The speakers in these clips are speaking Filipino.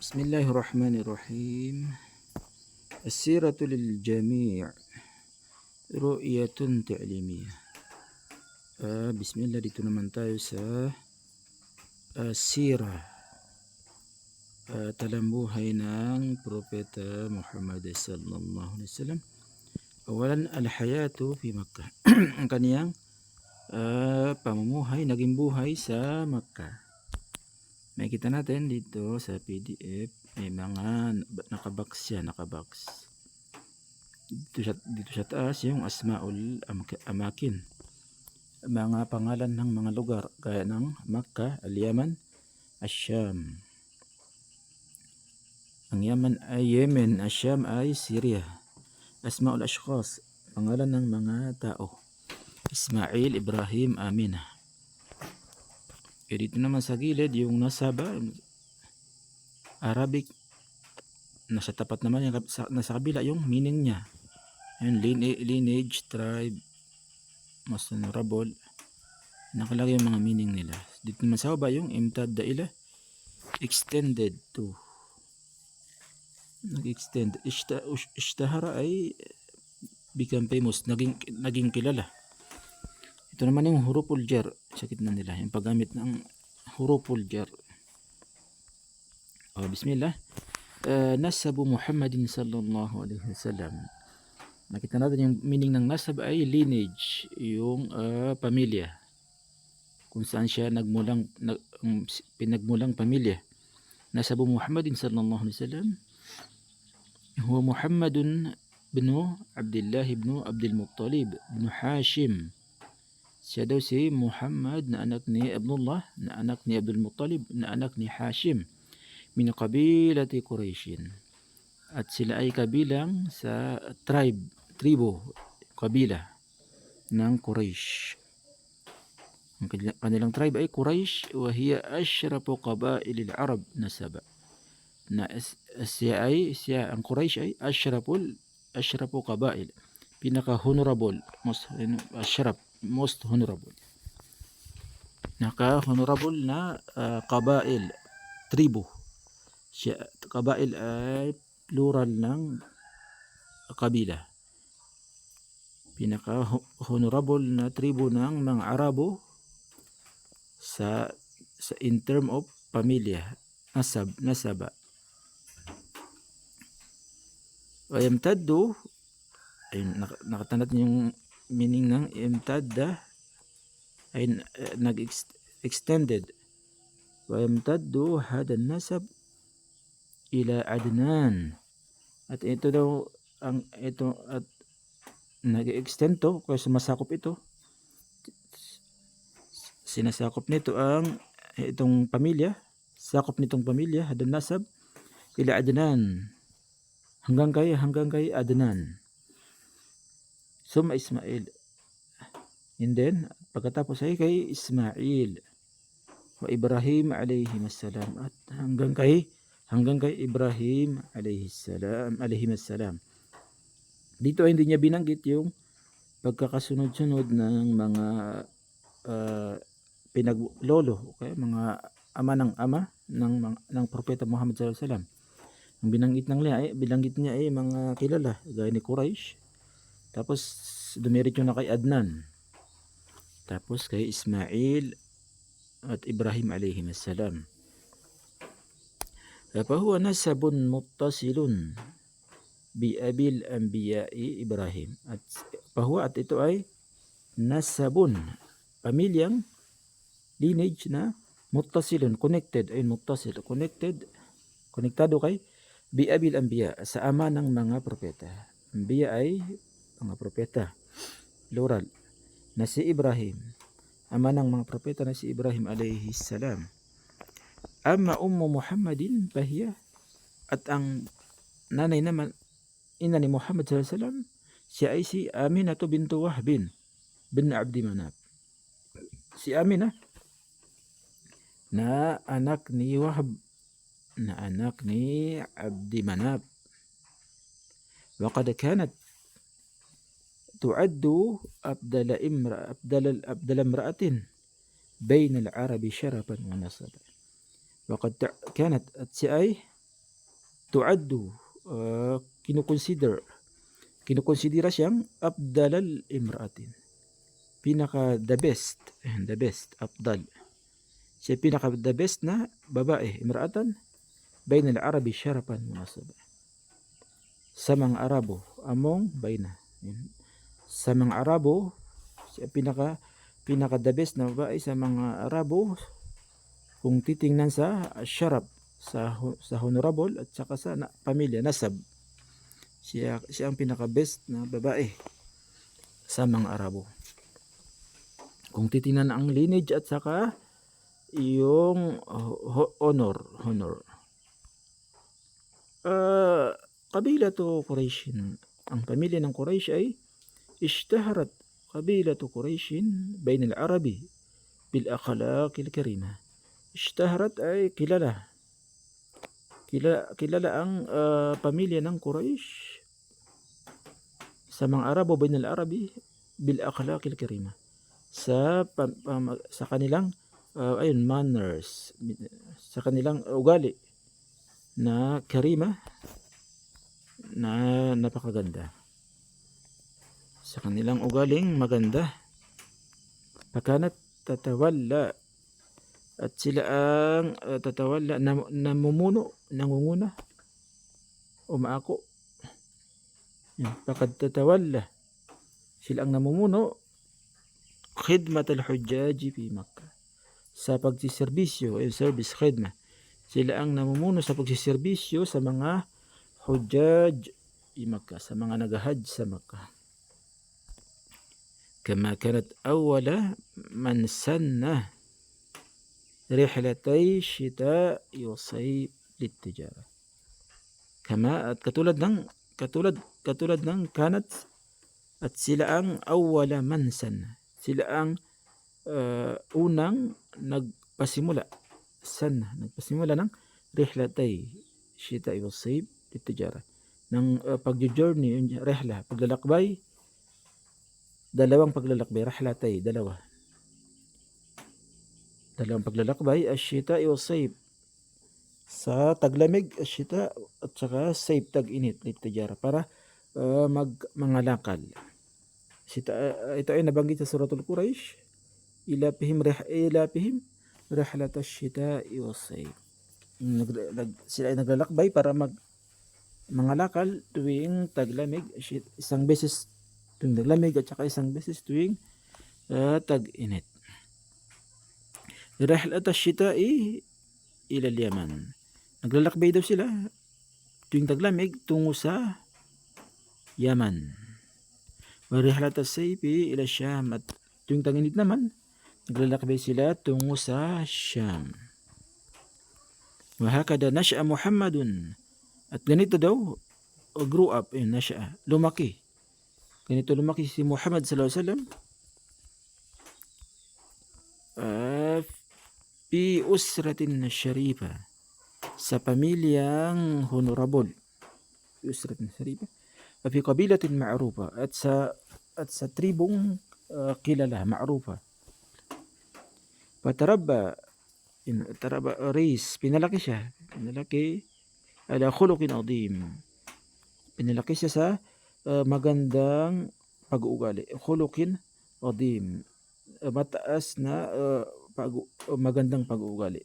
بسم الله الرحمن الرحيم. السيرة للجميع رؤية تعليمية. بسم الله, dito naman tayo sa sirah, talambuhay ng Propeta Muhammad sallallahu alaihi wasallam. Awalan, al-hayatu fi Makkah. Ang kaniyang pamumuhay, naging buhay sa Makkah. Makikita natin dito sa PDF, may mga nakabox siya, nakabox. Dito sa taas yung Asmaul Amakin, mga pangalan ng mga lugar gaya ng Makkah, Al-Yaman, Asyam. Ang Yaman ay Yemen, Asyam ay Syria. Asmaul Ashkhas, pangalan ng mga tao, Ismail, Ibrahim, Aminah. Dito naman sa gilid yung nasaba, Arabic. Nasa tapat naman yung, nasa kabila yung meaning niya. Yung lineage, tribe, most honorable. Nakalagay yung mga meaning nila. Dito naman sa baba yung imtad daila, extended to. Nag-extend. Ishtahara ay become famous, naging kilala. Ito naman yung huruful jar sa gitna nila, yung paggamit ng huruful jar. Bismillah. Nasabu Muhammadin sallallahu alaihi wasallam. Nakita natin yung meaning ng nasab ay lineage, yung pamilya, kung saan siya pinagmulang pamilya. Nasabu Muhammadin sallallahu alaihi wasallam huwa Muhammadun bin Abdullah ibn Abdul Muttalib ibn Hashim. Siya daw si Muhammad na anak ni Abdullah, na anak ni Abdul Muttalib, na anak ni Hashim, min qabilati Quraishin. At sila ay kabilang sa tribo, kabila ng Quraysh. Ang kanilang tribe ay Quraysh, wa hiya ashrafu qabailil Arab nasaba. Siya ang Quraysh ay ashrafu qabail, pinaka honorable, most honorable. Naka-honorable na qabail, tribo. Qabail ay plural ng kabila. Pinaka-honorable na tribo ng mga Arabo sa in term of pamilya, nasaba. Yamtaddu, ay nakatanat yung meaning ng imtadda ay nag-extended. Yamtaddu hada nasab ila Adnan. At ito daw at nag-extend to kasi masakop ito. Sinasakop nito ang itong pamilya, sakop nitong pamilya, hada nasab ila Adnan, hanggang kay Adnan. Summa Ismail, and then pagkatapos ay kay Ismail, wa Ibrahim alayhi assalam, at hanggang kay Ibrahim alayhi assalam. Dito ay hindi niya binanggit yung pagkakasunod-sunod ng mga pinaglolo, okay? Mga ama ng Propeta Muhammad sallallahu alaihi wasallam. Ang binanggit niya ay mga kilala gaya ni Quraysh. Tapos dumiretso na kay Adnan. Tapos kay Ismail at Ibrahim alayhi assalam. Fahuwa nasabun muttasilun bi abil anbiya'i Ibrahim. At fahuwa, at ito ay nasabun, pamilyang lineage na muttasilun, connected, ay muttasil, konektado kay bi abil anbiya, sa ama ng mga propeta. Anbiya ay mga propeta, plural, na si Ibrahim, ama ng mga propeta na si Ibrahim alayhi salam. Amma ummu Muhammadin fahiya, at ang nanay naman, ina ni Muhammad sallallahu alaihi wasallam, siya ay si Aminah bintu Wahb bin Abdi Manaf. Si Aminah na anak ni Wahb, na anak ni Abdi Manaf. Wa qad kanat tu'addu afdala imra'atin bain al-Arabi sharafan wa nasaba. Wa qad kanat, at siya ay tuaddu, kinukonsidera siyang afdalal imra'atin. Pinaka the best, afdal. Siya pinaka the best na babae, imra'atan, bainal Arabi syarafan wa nasaba. Sa mga Arabo, among bayna. Sa mga Arabo, siya pinaka the best na babae sa mga Arabo kung titingnan sa syaraf, sa honorable at saka sa pamilya, nasab. Siya ang pinaka best na babae sa mga Arabo. Kung titingnan ang lineage at saka yung honor. Kabilatu Quraishin, ang pamilya ng Quraish ay ishtaharat kabilatu Quraishin bain al-Arabi bil akhlaqil karima. Ishtaharat ay kilala ang pamilya ng Quraish sa mga Arabo bain al-Arabi bil akhlaqil karima, sa kanilang manners, sa kanilang ugali na karima, na napakaganda, sa kanilang ugaling maganda. Pakanat tatawalla, at sila ang tatawalla, namumuno, nangunguna, umaako. Pakad tatawalla, sila ang namumuno, khidmat al-hujjaji fi Makkah, sa pagsiservisyo, service, khidma. Sila ang namumuno sa pagsiservisyo sa mga hujjaj fi Makkah, sa mga nagahaj sa Makkah. Kama kanat awwala man sanna rihlatay shita yusayb litijara. Kama, at katulad ng kanat, at sila ang awwala man sanna, sila ang unang nagpasimula ng rihlatay shita yusayb litijara, ng pagjo-journey, rihla, paglalakbay, dalawang paglalakbay, rahlatay, dalawang paglalakbay, asyita yusayb, sa taglamig, asyita, at saka sayb, tag-init, litijara, para mangalakal. Ito ay nabanggit sa Suratul Quraish, ilapihim rihlat asyita yusayb. Sila ay naglalakbay para mangalakal tuwing taglamig, isang beses tuwing taglamig at saka isang beses tuwing tag-init. Rihlat asyita'i ila al-Yaman, naglalakbay daw sila tuwing taglamig tungo sa Yaman. Wa rihlat as-sayfi ila Syam, at tuwing tag-init naman naglalakbay sila tungo sa Syam. Wa hakada nasha'a Muhammadun, at ganito daw grew up, nasha'a, lumaki. Ganito lumaki si Muhammad sallallahu alaihi wasallam fi usratin syarifa, sa pamilyang honorable, usratin syarifa, fi qabilatin ma'rufa, at sa tribong kilala, ma'rufa. Patarabba race, pinalaki ala khuluqin adim, pinalaki siya sa magandang pag-uugali, khuluqin adim, mataas na magandang pag-uugali.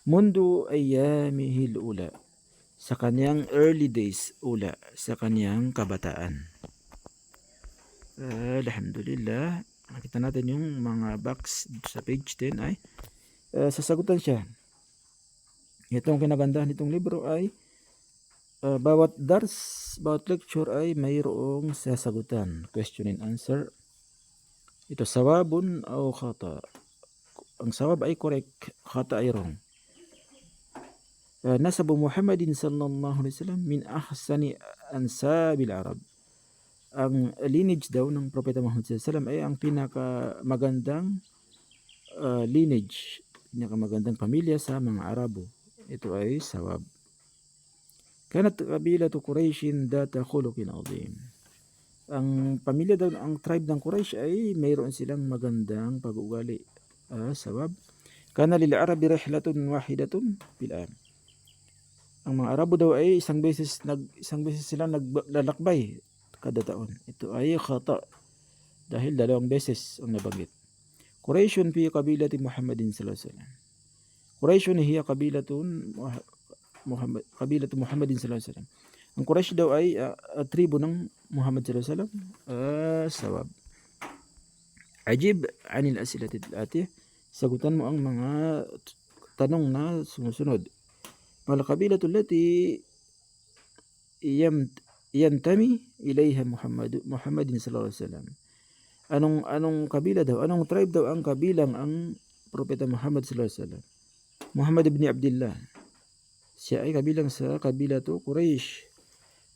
Mundu ayyamihil ula, sa kanyang early days, sa kanyang kabataan. Alhamdulillah, nakita natin yung mga box sa page 10 ay sasagutan siya. Itong kinagandahan nitong libro ay bawat lecture ay mayroong sasagutan, question and answer. Ito sawabun o khata. Ang sawab ay correct, khata ay wrong. Nasabu Muhammadin sallallahu alaihi wasallam min ahsani ansabil Arab. Ang lineage daw ng Propeta Muhammad sallallahu alaihi wasallam ay ang pinakamagandang lineage, pinakamagandang pamilya sa mga Arabo. Ito ay sawab. Kanat kabilatu Quraishin data khuluqin azim. Ang pamilya daw, ang tribe ng Quraish ay mayroon silang magandang pag-uugali. Sawab. Kana lil Arabi rihlatun wahidatun bil am. Ang mga Arabo daw ay isang beses silang naglalakbay kada taon. Ito ay khata dahil 2 beses ang nabanggit. Quraysh fi qabilati Muhammadin sallallahu alaihi wasallam. Quraysh hiya qabilatu Muhammadin sallallahu alaihi wasallam. Ang Quraysh daw ay tribo ng Muhammad sallallahu alaihi wasallam. Sawab. Ajib anil asilati al-atiyah. Sagutan mo ang mga tanong na sumusunod. Mal qabilatu allati yantami ilayha Muhammadin sallallahu alaihi wasallam. Anong kabila daw? Anong tribe daw ang kabilang ang propeta Muhammad sallallahu alaihi wasallam? Muhammad ibn Abdullah. Siya ay kabilang sa kabila to Quraysh.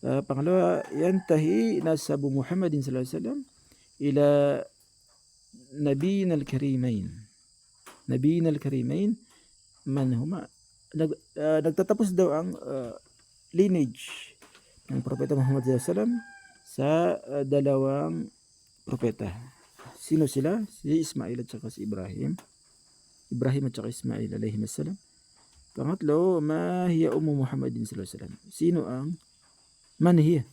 Pangalawa, yantahi nasabu Muhammadin sallallahu alaihi wasallam ila nabiyina al-karimain. Nabiyina al-karimain man huma? Nagtatapos daw ang lineage ng propeta Muhammad sallallahu alaihi wasallam sa 2 propeta. Sino sila? Si Ismail at saka si Ibrahim. Ibrahim at saka Ismail alayhi salam. Pangatlo, ma hiya ummu Muhammadin sallallahu alaihi wasallam. Man hiya?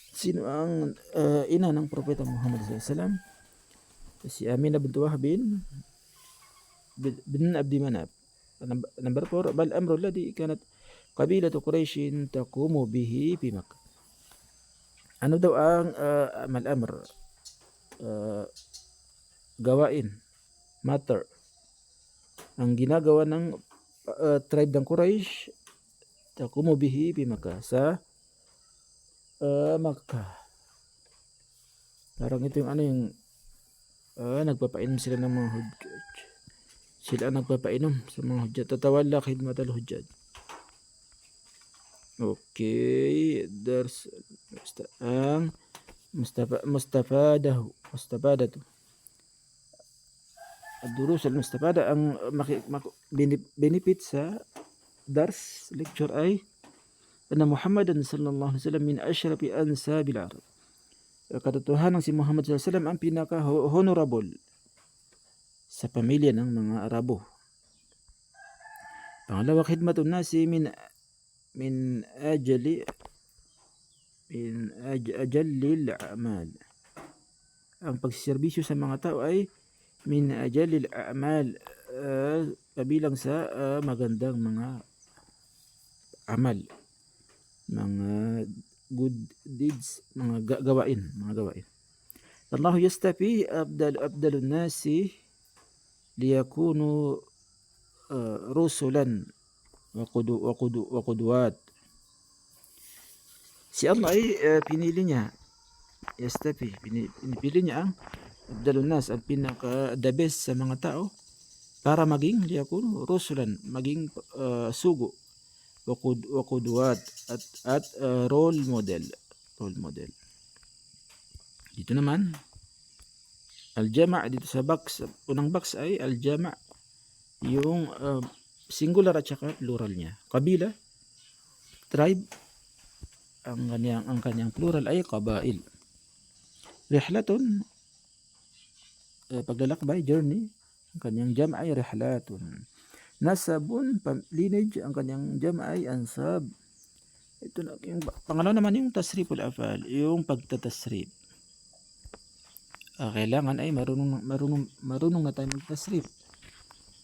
Sino ang ina ng propeta Muhammad sallallahu alaihi wasallam? Si Aminah bint Wahb bin Abdi Manaf. Number 4, bal amru alladhi kanat qabilatu Quraysh taqumu bihi fi Makkah. Ano daw ang mal-amr? Gawain, matter, ang ginagawa ng tribe ng Quraysh taqumu bihi fi Makkah, sa Makkah. Parang ito yung nagpapainom sila ng mga hujjaj. Sila nagpapainom sa mga hujjaj. Tatawalla khidmat al-hujjaj. Okay, there's ang mustafadatu. Ad-durus al-mustafada, ang benefit sa dars lecture ay anna Muhammadan sallallahu alaihi wasallam min ashrafi ansabil Arab. Katotohanan si Muhammad sallallahu alaihi wasallam ang pinaka-honorable sa pamilya ng mga Arabo. Pangalawa, khidmatun nasi min ajalil a'mal. Ang pagserbisyo sa mga tao ay min ajalil a'mal, kabilang sa magandang mga amal, mga good deeds, mga gawain. Allahu yastafi abdalun nasi liyakunu rusulan wa qudwat. Si Allah ay pinili niya, yastafi, pinili niya ang abdalun nas, ang pinaka the best sa mga tao para maging liyakunu rusulan, maging sugo, wa qudwat, at role model. Dito naman al-jama', dito sa box, unang box ay al-jama', yung singular at saka plural niya. Kabila, tribe, ang kanyang plural ay qabail. Rihlatun, paglalakbay, journey, ang kanyang jama' ay rihlatun. Nasabun, lineage, ang kanyang jama' ay ansab. Ito na yung pangalawa naman, yung tasriful afal, yung pagtatasrif. Kailangan ay marunong na tayo magtasrif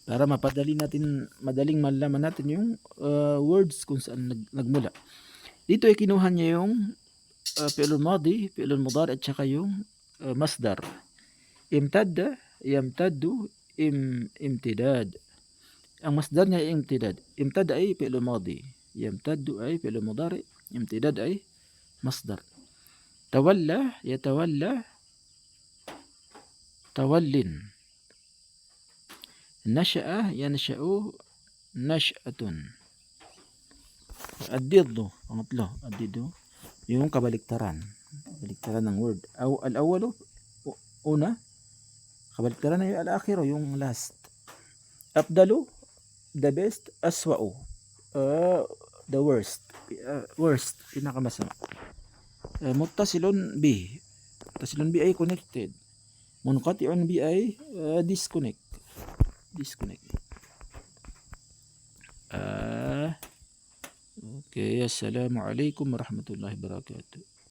para madaling malaman natin yung words kung saan nagmula. Dito ay kinuha niya yung fi'lul madi, fi'lul mudari, at saka yung masdar. Imtadda, yamtaddu, imtidad. Ang masdar niya ay imtidad. Imtadda ay fi'lul madi, yamtaddu ay fi'lul mudari, imtidad ay masdar. Tawalla, yatawalla, tawallin. Nasha'a, yansha'u, nash'atun. Ad-diddu, pangatlo, ad-diddu, yung kabaliktaran ng word. Al-awwalu, una, kabaliktaran ay al-akhiru, yung last. Afdalu, the best. Aswa'u, the worst, pinakamasama. Muttasilun bi ay connected. Munqati'un bi ay disconnect. Okay, Assalamualaikum warahmatullahi wabarakatuh.